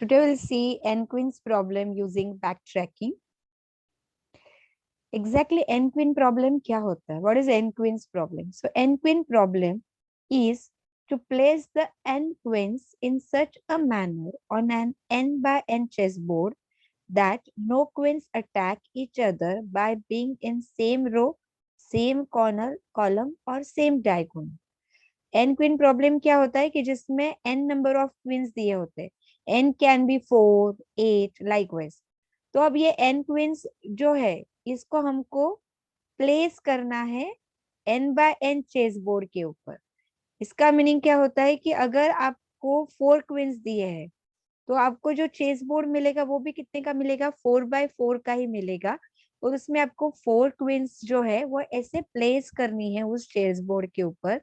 Today we'll see n-queens problem using backtracking. Exactly n-queen problem क्या होता है? What is n-queens problem? So n-queen problem is to place the n-queens in such a manner on an n by n chessboard that no queens attack each other by being in same row, same corner, column और same diagonal. N queen problem क्या होता है कि जिसमें N number of queen's दिए होते हैं. N can be 4, 8 likewise. तो अब ये एन क्वींस जो है इसको हमको प्लेस करना है N by N chessboard के ऊपर. इसका मीनिंग क्या होता है कि अगर आपको 4 क्वींस दिए हैं तो आपको जो चेस बोर्ड मिलेगा वो भी कितने का मिलेगा, 4x4 का ही मिलेगा. और उसमें आपको 4 क्वींस जो है वो ऐसे प्लेस करनी है उस चेस बोर्ड के ऊपर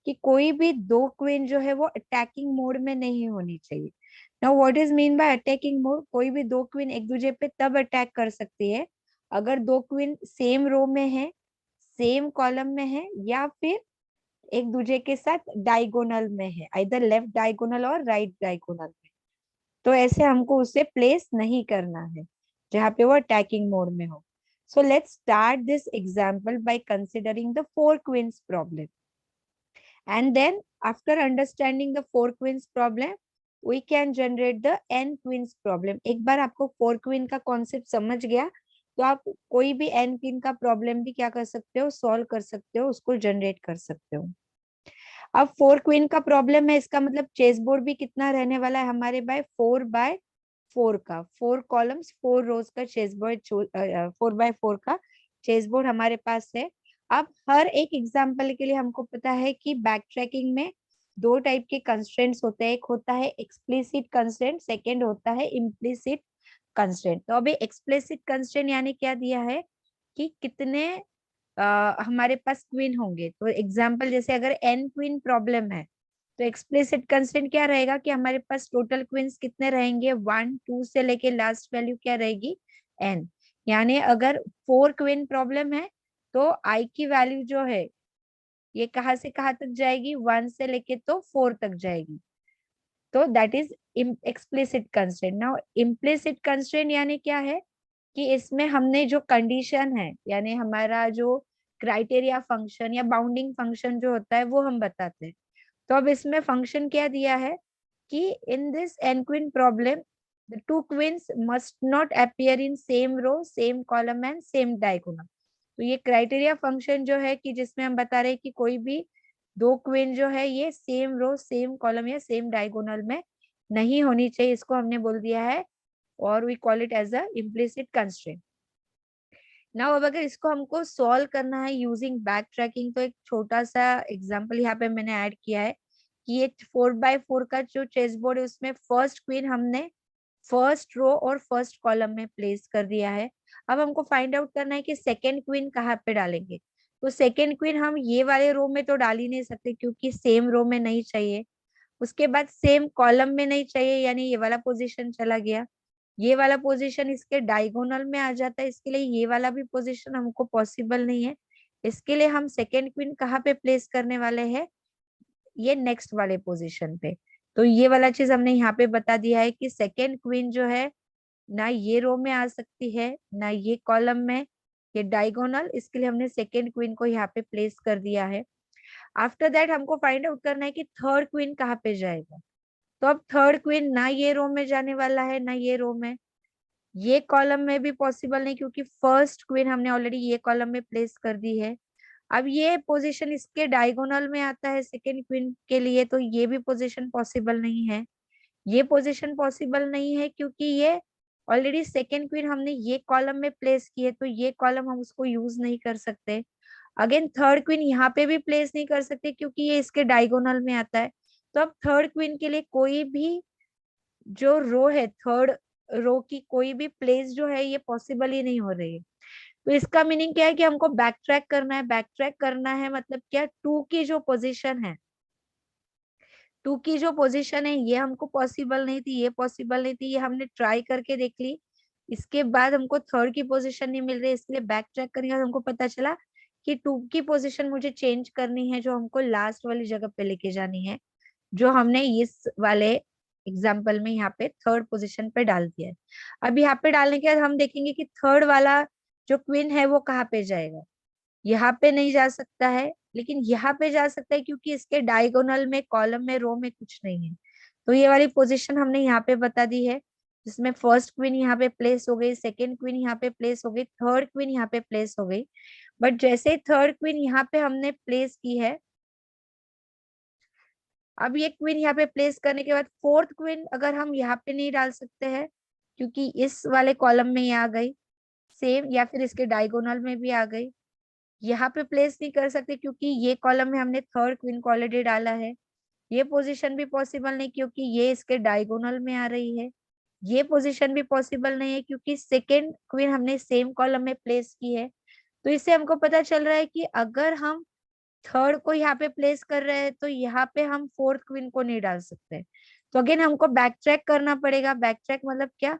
कि कोई भी 2 क्वीन जो है वो अटैकिंग मोड में नहीं होनी चाहिए. Now what is mean by attacking mode? कोई भी 2 क्वीन एक दूसरे पे तब अटैक कर सकती है अगर 2 क्वीन सेम रो में है, सेम कॉलम में है, या फिर एक दूसरे के साथ डायगोनल में है, आइदर लेफ्ट डायगोनल और राइट डायगोनल. तो ऐसे हमको उसे प्लेस नहीं करना है जहाँ पे वो अटैकिंग मोड में हो. So let's start this example by considering the 4 queens problem. And then after understanding the 4 queens problem we can generate the n queens problem. एक बार आपको 4 क्वीन का कॉन्सेप्ट समझ गया तो आप कोई भी n क्वीन का प्रॉब्लम भी क्या कर सकते हो, सॉल्व कर सकते हो, उसको जनरेट कर सकते हो. अब 4 क्वीन का प्रॉब्लम है, इसका मतलब चेस बोर्ड भी कितना रहने वाला है हमारे भाई, 4x4 का, 4 कॉलम्स 4 रोज का चेस बोर्ड, 4x4 का चेस बोर्ड हमारे पास है. अब हर एक एग्जाम्पल के लिए हमको पता है कि बैक ट्रैकिंग में 2 टाइप के कंस्ट्रेंट्स होते हैं. एक होता है एक्सप्लिसिट कंस्ट्रेंट, सेकेंड होता है इम्प्लिसिट कंस्ट्रेंट. तो अभी एक्सप्लिसिट कंस्ट्रेंट यानी क्या दिया है कि कितने हमारे पास क्वीन होंगे. तो एग्जाम्पल जैसे अगर एन क्वीन प्रॉब्लम है तो एक्सप्लिसिट कंस्ट्रेंट क्या रहेगा कि हमारे पास टोटल क्वींस कितने रहेंगे, 1, 2 से लेके लास्ट वैल्यू क्या रहेगी, एन. यानी अगर 4 क्वीन प्रॉब्लम है तो आई की वैल्यू जो है ये कहाँ से कहाँ तक जाएगी, 1 से लेके तो 4 तक जाएगी. तो that is explicit constraint. Now implicit constraint यानी क्या है कि इसमें हमने जो कंडीशन है यानी हमारा जो क्राइटेरिया फंक्शन या बाउंडिंग फंक्शन जो होता है वो हम बताते हैं. तो अब इसमें फंक्शन क्या दिया है कि in this n queen problem the two queens must not appear in same row, same column and same diagonal. तो ये क्राइटेरिया फंक्शन जो है कि जिसमें हम बता रहे हैं कि कोई भी 2 क्वीन जो है ये सेम रो, सेम कॉलम या सेम डायगोनल में नहीं होनी चाहिए, इसको हमने बोल दिया है और we call it as a implicit constraint. Now अब अगर इसको हमको सॉल्व करना है यूजिंग बैक ट्रैकिंग तो एक छोटा सा एग्जांपल यहाँ पे मैंने ऐड किया है कि ये 4x4 का जो चेस बोर्ड है उसमें फर्स्ट क्वीन हमने फर्स्ट रो और फर्स्ट कॉलम में प्लेस कर दिया है. अब हमको फाइंड आउट करना है कि सेकेंड क्वीन कहाँ पे डालेंगे. तो सेकेंड क्वीन हम ये वाले रो में तो डाल ही नहीं सकते क्योंकि सेम रो में नहीं चाहिए. उसके बाद सेम कॉलम में नहीं चाहिए यानी ये वाला पोजीशन चला गया. ये वाला पोजीशन इसके डायगोनल में आ जाता है, इसके लिए ये वाला भी पोजीशन हमको पॉसिबल नहीं है. इसके लिए हम सेकेंड क्वीन कहाँ पे प्लेस करने वाले हैं, ये नेक्स्ट वाले पोजीशन पे. तो ये वाला चीज हमने यहाँ पे बता दिया है कि सेकेंड क्वीन जो है ना ये रो में आ सकती है ना ये कॉलम में, ये डायगोनल, इसके लिए हमने सेकेंड क्वीन को यहाँ पे प्लेस कर दिया है. आफ्टर दैट हमको फाइंड आउट करना है कि थर्ड क्वीन कहाँ पे जाएगा. तो अब थर्ड क्वीन ना ये रो में जाने वाला है ना ये रो में, ये कॉलम में भी पॉसिबल नहीं क्योंकि फर्स्ट क्वीन हमने ऑलरेडी ये कॉलम में प्लेस कर दी है. अब ये पोजीशन इसके डायगोनल में आता है सेकेंड क्वीन के लिए तो ये भी पोजीशन पॉसिबल नहीं है. ये पोजीशन पॉसिबल नहीं है क्योंकि ये ऑलरेडी सेकेंड क्वीन हमने ये कॉलम में प्लेस की है तो ये कॉलम हम उसको यूज नहीं कर सकते. अगेन थर्ड क्वीन यहाँ पे भी प्लेस नहीं कर सकते क्योंकि ये इसके डायगोनल में आता है. तो अब थर्ड क्वीन के लिए कोई भी जो रो है, थर्ड रो की कोई भी प्लेस जो है ये पॉसिबल ही नहीं हो रही है. तो इसका मीनिंग क्या है कि हमको बैक ट्रैक करना है. बैक ट्रैक करना है मतलब क्या, टू की जो पोजीशन है, टू की जो पोजीशन है ये हमको पॉसिबल नहीं थी, ये पॉसिबल नहीं थी, ये हमने ट्राई करके देख ली. इसके बाद हमको थर्ड की पोजीशन नहीं मिल रही, इसलिए बैक ट्रैक करने के बाद हमको पता चला कि टू की पोजीशन मुझे चेंज करनी है जो हमको लास्ट वाली जगह पे लेके जानी है जो हमने इस वाले एग्जाम्पल में यहाँ पे थर्ड पोजीशन पे डाल दिया है। अब यहाँ पे डालने के बाद हम देखेंगे कि थर्ड वाला जो क्वीन है वो कहाँ पे जाएगा। यहाँ पे नहीं जा सकता है, लेकिन यहाँ पे जा सकता है क्योंकि इसके डायगोनल में, कॉलम में, रो में कुछ नहीं है। तो ये वाली पोजीशन हमने यहाँ पे बता दी है, जिसमें फर्स्ट क्वीन यहाँ पे प्लेस हो गई, सेकेंड क्वीन यहाँ पे प्लेस हो गई, थर्ड क्वीन यहाँ पे प्लेस हो गई। बट जैसे थर्ड क्वीन यहाँ पे हमने प्लेस की है, अब ये क्वीन यहाँ पे प्लेस करने के बाद फोर्थ क्वीन अगर हम यहाँ पे नहीं डाल सकते हैं, क्योंकि इस वाले कॉलम में ये आ गई सेम, या फिर इसके डायगोनल में भी आ गई। यहाँ पे प्लेस नहीं कर सकते क्योंकि ये कॉलम में हमने थर्ड क्वीन को ऑलरेडी डाला है। ये पोजीशन भी पॉसिबल नहीं क्योंकि ये इसके डायगोनल में आ रही है। ये पोजीशन भी पॉसिबल नहीं है क्योंकि सेकेंड क्वीन हमने सेम कॉलम में प्लेस की है। तो इससे हमको पता चल रहा है कि अगर हम थर्ड को यहाँ पे प्लेस कर रहे हैं तो यहाँ पे हम फोर्थ क्वीन को नहीं डाल सकते। तो अगेन हमको बैक ट्रैक करना पड़ेगा। बैक ट्रैक मतलब क्या,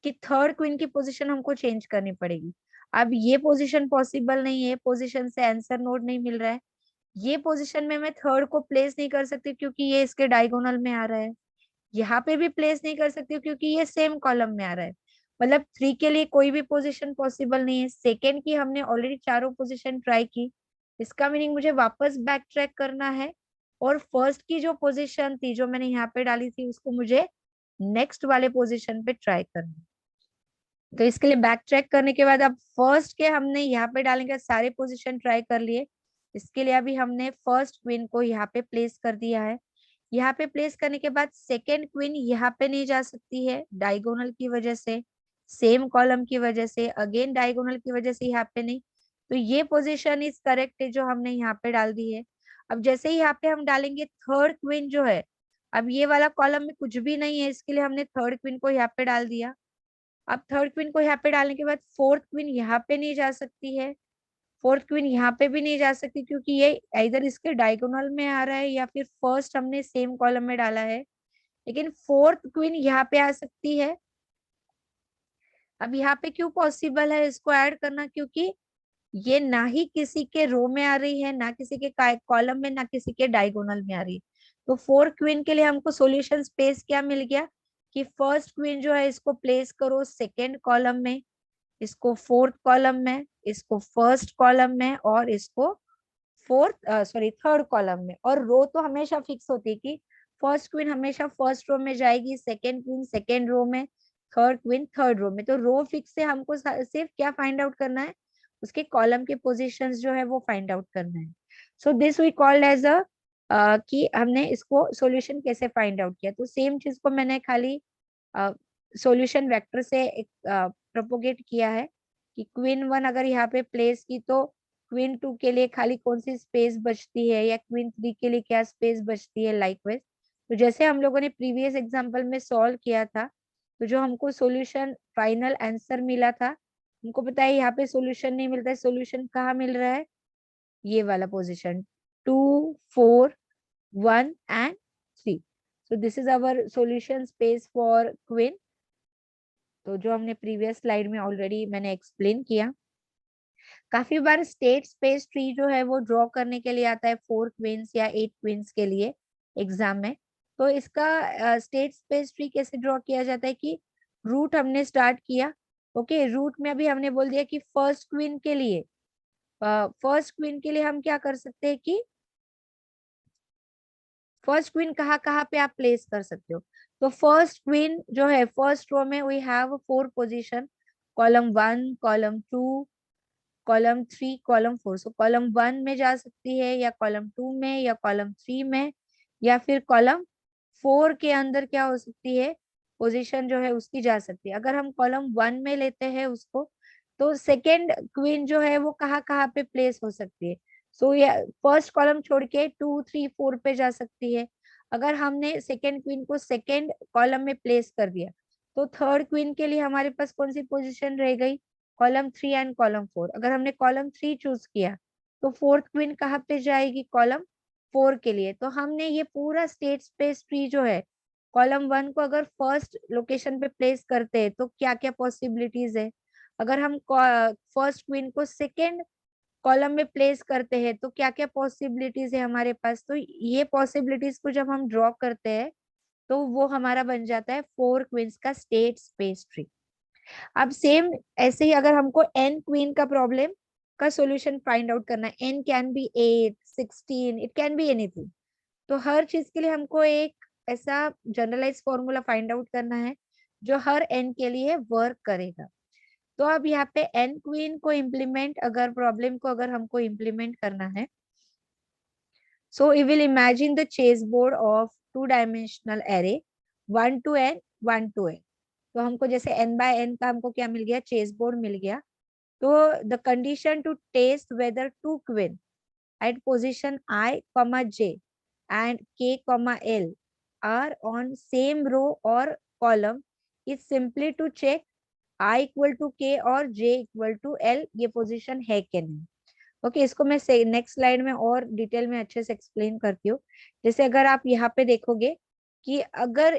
कि थर्ड क्वीन की पोजीशन हमको चेंज करनी पड़ेगी। अब ये पोजीशन पॉसिबल नहीं है, पोजीशन से आंसर नोड नहीं मिल रहा है। ये पोजीशन में मैं थर्ड को प्लेस नहीं कर सकती क्योंकि ये इसके डायगोनल में आ रहा है। यहाँ पे भी प्लेस नहीं कर सकती क्योंकि ये सेम कॉलम में आ रहा है। मतलब थ्री के लिए कोई भी पोजीशन पॉसिबल नहीं है। सेकेंड की हमने ऑलरेडी चारों पोजीशन ट्राई की, इसका मीनिंग मुझे वापस बैक ट्रैक करना है, और फर्स्ट की जो पोजीशन थी जो मैंने यहाँ पे डाली थी उसको मुझे नेक्स्ट वाले पोजीशन पे ट्राई करना है। तो इसके लिए बैक ट्रैक करने के बाद अब फर्स्ट के हमने यहाँ पे डालेंगे, सारे पोजीशन ट्राई कर लिए। इसके लिए अभी हमने फर्स्ट क्वीन को यहाँ पे प्लेस कर दिया है। यहाँ पे प्लेस करने के बाद सेकेंड क्वीन यहाँ पे नहीं जा सकती है डायगोनल की वजह से, सेम कॉलम की वजह से, अगेन डायगोनल की वजह से यहाँ पे नहीं। तो ये पोजीशन इज करेक्ट है जो हमने यहाँ पे डाल दी है। अब जैसे ही यहाँ पे हम डालेंगे थर्ड क्वीन जो है, अब ये वाला कॉलम में कुछ भी नहीं है, इसके लिए हमने थर्ड क्वीन को यहाँ पे डाल दिया। अब थर्ड क्वीन को यहाँ पे डालने के बाद फोर्थ क्वीन यहाँ पे नहीं जा सकती है, फोर्थ क्वीन यहाँ पे भी नहीं जा सकती क्योंकि ये इधर इसके डायगोनल में आ रहा है या फिर फर्स्ट हमने सेम कॉलम में डाला है। लेकिन फोर्थ क्वीन यहाँ पे आ सकती है। अब यहाँ पे क्यों पॉसिबल है इसको ऐड करना, क्योंकि ये ना ही किसी के रो में आ रही है, ना किसी के कॉलम में, ना किसी के डायगोनल में आ रही है। तो फोर्थ क्वीन के लिए हमको सॉल्यूशन स्पेस क्या मिल गया, कि फर्स्ट क्वीन जो है इसको प्लेस करो सेकेंड कॉलम में, इसको फोर्थ कॉलम में, इसको फर्स्ट कॉलम में, और इसको थर्ड कॉलम में। और रो तो हमेशा फिक्स होती है कि फर्स्ट क्वीन हमेशा फर्स्ट रो में जाएगी, सेकेंड क्वीन सेकेंड रो में, थर्ड क्वीन थर्ड रो में। तो रो फिक्स से हमको सिर्फ क्या फाइंड आउट करना है, उसके कॉलम के पोजीशंस जो है वो फाइंड आउट करना है। So this we called as a कि हमने इसको सॉल्यूशन कैसे फाइंड आउट किया। तो सेम चीज को मैंने खाली सॉल्यूशन वेक्टर से प्रोपोगेट किया है कि क्वीन वन अगर यहाँ पे प्लेस की तो क्वीन टू के लिए खाली कौन सी स्पेस बचती है, या क्वीन थ्री के लिए क्या स्पेस बचती है, लाइकवाइज। तो जैसे हम लोगों ने प्रीवियस एग्जांपल में सॉल्व किया था, तो जो हमको सॉल्यूशन फाइनल आंसर मिला था, हमको पता है यहाँ पे सॉल्यूशन नहीं मिलता है। सॉल्यूशन कहाँ मिल रहा है, ये वाला position 2, 4, 1 and 3। So this is our solution space for queen. तो जो हमने प्रीवियस स्लाइड में ऑलरेडी मैंने एक्सप्लेन किया। काफी बार स्टेट स्पेस ट्री जो है वो ड्रॉ करने के लिए आता है 4 क्वींस या 8 क्वींस के लिए एग्जाम में। तो इसका स्टेट स्पेस ट्री कैसे ड्रॉ किया जाता है, कि रूट हमने स्टार्ट किया। ओके, रूट में अभी हमने बोल दिया कि फर्स्ट क्वीन के लिए हम क्या कर सकते हैं कि फर्स्ट क्वीन कहाँ कहाँ पे आप प्लेस कर सकते हो। तो फर्स्ट क्वीन जो है फर्स्ट रो में we have 4 position, column 1, column 2, column 3, column 4। So column 1 में जा सकती है, या कॉलम 2 में, या कॉलम 3 में, या फिर कॉलम 4 के अंदर क्या हो सकती है, पोजीशन जो है उसकी जा सकती है। अगर हम कॉलम 1 में लेते हैं उसको, तो सेकेंड क्वीन जो है वो कहाँ कहाँ पे प्लेस हो सकती है। सो ये फर्स्ट कॉलम छोड़ के 2, 3, 4 पे जा सकती है। अगर हमने सेकेंड क्वीन को सेकेंड कॉलम में प्लेस कर दिया, तो थर्ड क्वीन के लिए हमारे पास कौन सी पोजीशन रह गई, कॉलम 3 एंड कॉलम 4। अगर हमने कॉलम 3 चूज किया तो फोर्थ क्वीन कहाँ पे जाएगी, कॉलम 4 के लिए। तो हमने ये पूरा स्टेट स्पेस ट्री जो है, कॉलम 1 को अगर फर्स्ट लोकेशन पे प्लेस करते हैं तो क्या क्या पॉसिबिलिटीज है, अगर हम फर्स्ट क्वीन को सेकेंड कॉलम में प्लेस करते हैं तो क्या क्या पॉसिबिलिटीज है हमारे पास। तो ये पॉसिबिलिटीज को जब हम ड्रॉ करते हैं तो वो हमारा बन जाता है 4 क्वींस का स्टेट स्पेस ट्री। अब सेम ऐसे ही अगर हमको एन क्वीन का प्रॉब्लम का सॉल्यूशन फाइंड आउट करना है, N can be 8, 16, it can be anything. तो हर चीज के लिए हमको एक ऐसा जनरलाइज फॉर्मूला फाइंड आउट करना है जो हर एन के लिए वर्क करेगा। तो अब यहाँ पे एन क्वीन को इम्प्लीमेंट, अगर प्रॉब्लम को अगर हमको इम्प्लीमेंट करना है, so we will imagine the chessboard of two dimensional array 1 to n 1 to n। तो हमको जैसे n by n का हमको क्या मिल गया, चेस बोर्ड मिल गया। तो the condition to test whether two queen at position I, j and k, l are on same row or column is simply to check I equal to k और j equal to l ये position है कि नहीं। Okay, इसको मैं next slide में और detail में अच्छे से एक्सप्लेन करती हूँ। जैसे अगर आप यहाँ पे देखोगे कि अगर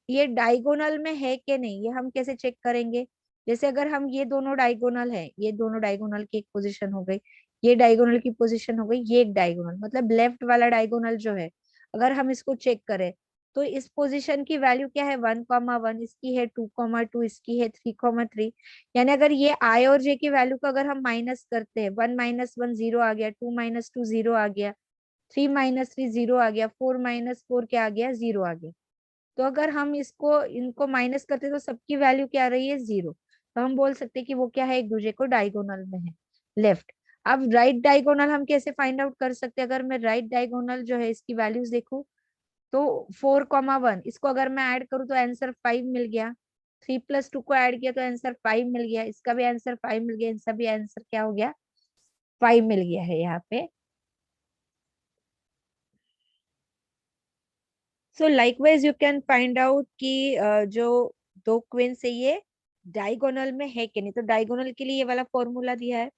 ये डायगोनल में है कि नहीं, ये हम कैसे चेक करेंगे। जैसे अगर हम ये दोनों डायगोनल है, ये दोनों डायगोनल की एक पोजीशन हो गई, ये डायगोनल की पोजीशन हो गई, ये एक डायगोनल मतलब लेफ्ट वाला डायगोनल जो है, अगर हम इसको चेक करें तो इस पोजीशन की वैल्यू क्या है 1,1, इसकी है 2,2, इसकी है 3,3। यानी अगर ये आई और जे की वैल्यू को अगर हम माइनस करते हैं, 1 - 1 0 आ गया, 2 - 2 0 आ गया, 3 - 3 0 आ गया, 4 - 4 क्या आ गया, 0 आ गया। तो अगर हम इसको इनको माइनस करते तो सबकी वैल्यू क्या आ रही है, 0। तो हम बोल सकते हैं कि वो क्या है, एक दूसरे को डायगोनल में है, लेफ्ट। अब राइट डायगोनल हम कैसे फाइंड आउट कर सकते हैं। अगर मैं राइट डायगोनल जो है इसकी वैल्यूज देखूं तो 4,1 इसको अगर मैं ऐड करूँ तो आंसर 5 मिल गया। 3 + 2 को ऐड किया तो आंसर 5 मिल गया, इसका भी आंसर 5 मिल गया, इनका भी आंसर क्या हो गया, 5 मिल गया है यहाँ पे। सो likewise you can find out कि जो दो क्वींस है ये डायगोनल में है कि नहीं। तो डायगोनल के लिए ये वाला फॉर्मूला दिया है।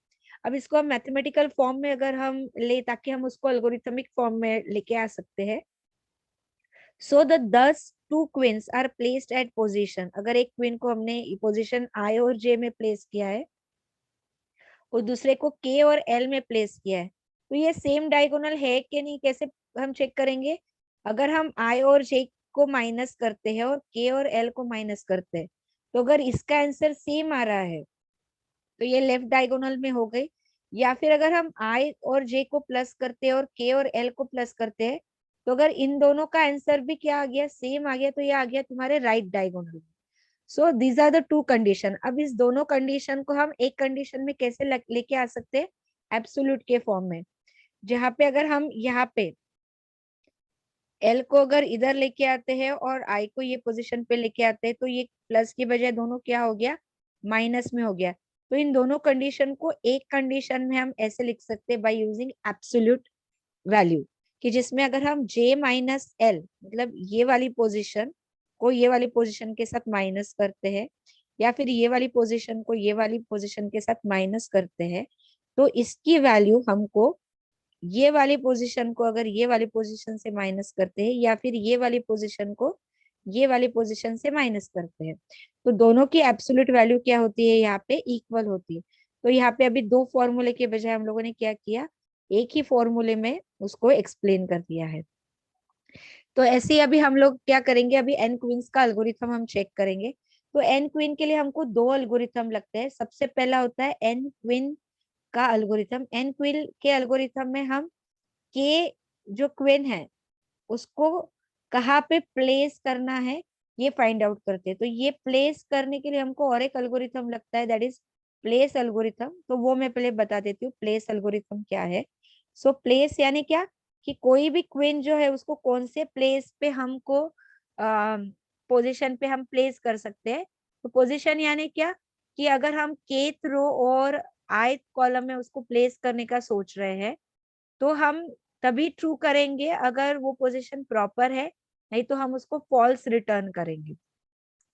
अब इसको हम मैथमेटिकल फॉर्म में अगर हम ले, ताकि हम उसको एल्गोरिथमिक फॉर्म में लेके आ सकते हैं। So the these two queens are placed at position, अगर एक क्वीन को हमने पोजीशन आई और जे में प्लेस किया है और दूसरे को के और एल में प्लेस किया है, तो ये सेम डायगोनल है कि नहीं, कैसे हम चेक करेंगे। अगर हम आई और जे को माइनस करते हैं और के और एल को माइनस करते हैं, तो अगर इसका आंसर सेम आ रहा है तो ये लेफ्ट डायगोनल में हो गई। या फिर अगर हम आई और जे को प्लस करते हैं और के और एल को प्लस करते हैं, तो अगर इन दोनों का आंसर भी क्या आ गया, सेम आ गया, तो ये आ गया तुम्हारे राइट डायगोनल में। So these are the two condition. अब इस दोनों कंडीशन को हम एक कंडीशन में कैसे लेके आ सकते हैं, एब्सोल्यूट के फॉर्म में। जहां पे अगर हम यहाँ पे एल को अगर इधर लेके आते हैं और आई को ये पोजीशन पे लेके आते हैं, तो ये प्लस की बजाय दोनों क्या हो गया, माइनस में हो गया। तो इन दोनों कंडीशन को एक कंडीशन में हम ऐसे लिख सकते हैं बाय यूजिंग एब्सोल्यूट वैल्यू, कि जिसमें अगर हम j माइनस एल मतलब ये वाली पोजीशन को ये वाली पोजीशन के साथ माइनस करते हैं, या फिर ये वाली पोजीशन को ये वाली पोजीशन के साथ माइनस करते हैं, तो इसकी वैल्यू हमको ये वाली पोजीशन को अगर ये वाली पोजीशन से माइनस करते हैं, या फिर ये वाली पोजीशन को ये वाली पोजीशन से माइनस करते हैं, तो दोनों की एब्सोल्यूट वैल्यू क्या होती है, यहाँ पे इक्वल होती है। तो यहाँ पे अभी दो फॉर्मूले के बजाय हम लोगों ने क्या किया, एक ही फॉर्मूले में उसको एक्सप्लेन कर दिया है। तो ऐसे ही अभी हम लोग क्या करेंगे, अभी एन क्वींस का एल्गोरिथम हम चेक करेंगे। तो एन क्वीन के लिए हमको दो एल्गोरिथम लगते हैं। सबसे पहला होता है एन क्वीन का एल्गोरिथम। एन क्वीन के एल्गोरिथम में हम के जो क्वीन है उसको कहाँ पे प्लेस करना है ये फाइंड आउट करते हैं। तो ये प्लेस करने के लिए हमको और एक एल्गोरिथम लगता है, दैट इज प्लेस एल्गोरिथम। तो वो मैं पहले बता देती हूँ प्लेस एल्गोरिथम क्या है। सो प्लेस यानी क्या, कि कोई भी क्वीन जो है उसको कौन से प्लेस पे हमको पोजीशन पे हम प्लेस कर सकते हैं। तो पोजीशन यानी क्या, कि अगर हम केथ रो और आयथ कॉलम में उसको प्लेस करने का सोच रहे हैं, तो हम तभी ट्रू करेंगे अगर वो पोजीशन प्रॉपर है, नहीं तो हम उसको फॉल्स रिटर्न करेंगे।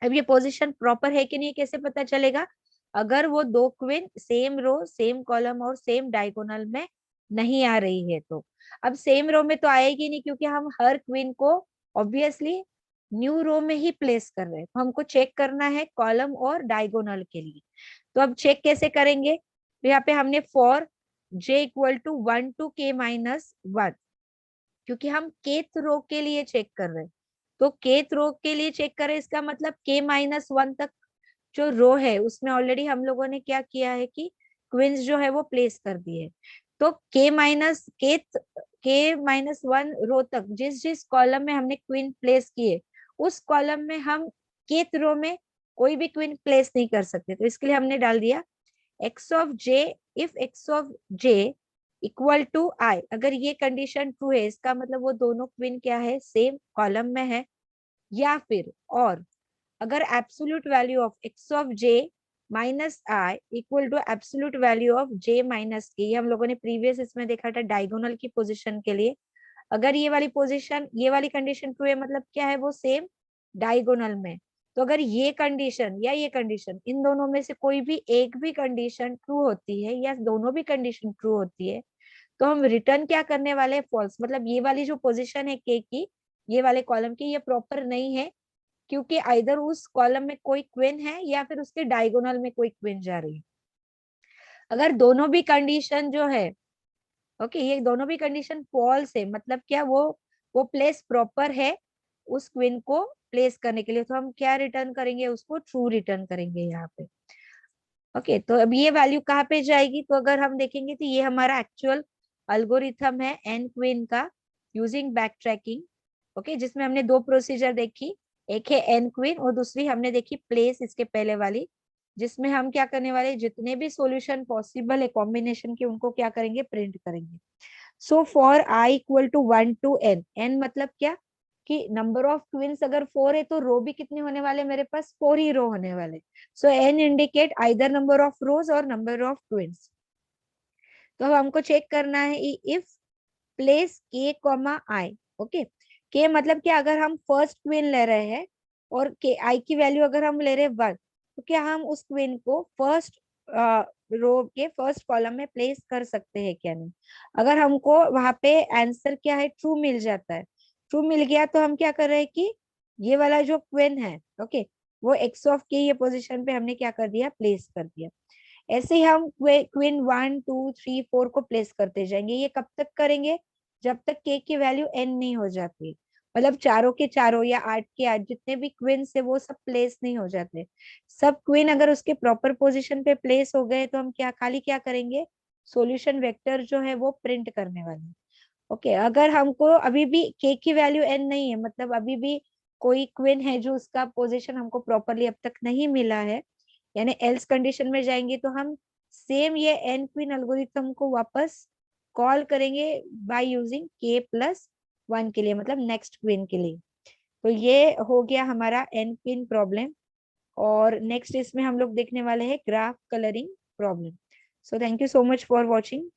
अब ये पोजीशन प्रॉपर है कि नहीं कैसे पता चलेगा, अगर वो दो queen same row same column और सेम डायगोनल में नहीं आ रही है तो। अब सेम रो में तो आएगी नहीं, क्योंकि हम हर क्वीन को ऑब्वियसली न्यू रो में ही प्लेस कर रहे हैं। तो हमको चेक करना है कॉलम और डायगोनल के लिए। तो अब चेक कैसे करेंगे, तो यहाँ पे हमने for j equal to 1 to k - 1, क्योंकि हम केथ रो के लिए चेक कर रहे हैं। तो केथ रो के लिए चेक करें, इसका मतलब k-1 तक जो रो है उसमें ऑलरेडी हम लोगों ने क्या किया है कि क्वींस जो है वो प्लेस कर दिए। तो k-1 रो तक जिस जिस कॉलम में हमने क्वीन प्लेस किए, उस कॉलम में हम केथ रो में कोई भी क्वीन प्लेस नहीं कर सकते। तो इसके लिए हमने डाल दिया x of j, if x of j equal to i। अगर ये कंडीशन ट्रू है, इसका मतलब वो दोनों क्वीन क्या है, सेम कॉलम में है। या फिर और अगर absolute value of x of j minus i equal to absolute value of j minus k, ये हम लोगों ने प्रीवियस इसमें देखा था डायगोनल की पोजीशन के लिए। अगर ये वाली पोजीशन, ये वाली कंडीशन ट्रू है, मतलब क्या है, वो सेम डायगोनल में। तो अगर ये कंडीशन या ये कंडीशन, इन दोनों में से कोई भी एक भी कंडीशन ट्रू होती है या दोनों भी कंडीशन ट्रू होती है, तो हम रिटर्न क्या करने वाले हैं, फॉल्स। मतलब ये वाली जो पोजीशन है के की, ये वाले कॉलम की, ये प्रॉपर नहीं है, क्योंकि आइदर उस कॉलम में कोई क्वीन है या फिर उसके डायगोनल में कोई क्वीन जा रही है। अगर दोनों भी कंडीशन जो है, ओके, ये दोनों भी कंडीशन फॉल्स है, मतलब क्या, वो प्लेस प्रॉपर है उस क्वीन को प्लेस करने के लिए, तो हम क्या रिटर्न करेंगे, उसको ट्रू रिटर्न करेंगे यहाँ पे। ओके, तो अब ये वैल्यू कहाँ पे जाएगी, तो अगर हम देखेंगे तो ये हमारा एक्चुअल अल्गोरिथम है एन क्वीन का यूजिंग बैक ट्रैकिंग। ओके, जिसमें हमने दो प्रोसीजर देखी, एक है एन क्वीन और दूसरी हमने देखी प्लेस इसके पहले वाली, जिसमें हम क्या करने वाले, जितने भी सॉल्यूशन पॉसिबल है कॉम्बिनेशन के, उनको क्या करेंगे, प्रिंट करेंगे। So for i equal to 1 to n, n मतलब क्या कि नंबर ऑफ ट्विंस अगर 4 है तो रो भी कितने होने वाले, मेरे पास 4 ही रो होने वाले। सो n indicate either number of रोज और नंबर ऑफ ट्विंस। तो अब हमको चेक करना है if place k comma I. Okay, k मतलब क्या, अगर हम फर्स्ट क्वीन ले रहे हैं और के आई की वैल्यू अगर हम ले रहे हैं 1, तो क्या हम उस क्वीन को फर्स्ट रो के फर्स्ट कॉलम में प्लेस कर सकते हैं क्या, नहीं। अगर हमको वहां पे आंसर क्या है, ट्रू मिल जाता है, ट्रू मिल गया, तो हम क्या कर रहे हैं कि ये वाला जो क्वीन है, ओके, वो एक्स ऑफ के ये पोजीशन पे हमने क्या कर दिया, प्लेस कर दिया। ऐसे ही हम क्वीन 1 2 3 4 को प्लेस करते जाएंगे। ये कब तक करेंगे, जब तक के की वैल्यू n नहीं हो जाती, मतलब चारों के चारों या 8 के 8 जितने भी क्वींस है वो सब प्लेस नहीं हो जाते। सब क्वीन अगर उसके प्रॉपर पोजीशन पे प्लेस हो गए, तो हम क्या खाली क्या करेंगे, सॉल्यूशन वेक्टर जो है वो प्रिंट करने वाले। ओके, अगर हमको अभी भी के की वैल्यू n नहीं है, मतलब अभी भी कोई क्वीन है जो उसका पोजीशन हमको प्रॉपरली अब तक नहीं मिला है, यानी एल्स कंडीशन में जाएंगे, तो हम सेम ये एन क्वीन एल्गोरिथम को वापस कॉल करेंगे बाय यूजिंग k+1 के लिए, मतलब नेक्स्ट क्वीन के लिए। तो ये हो गया हमारा एन क्वीन प्रॉब्लम। और नेक्स्ट इसमें हम लोग देखने वाले हैं graph colouring problem. So thank you so much for watching.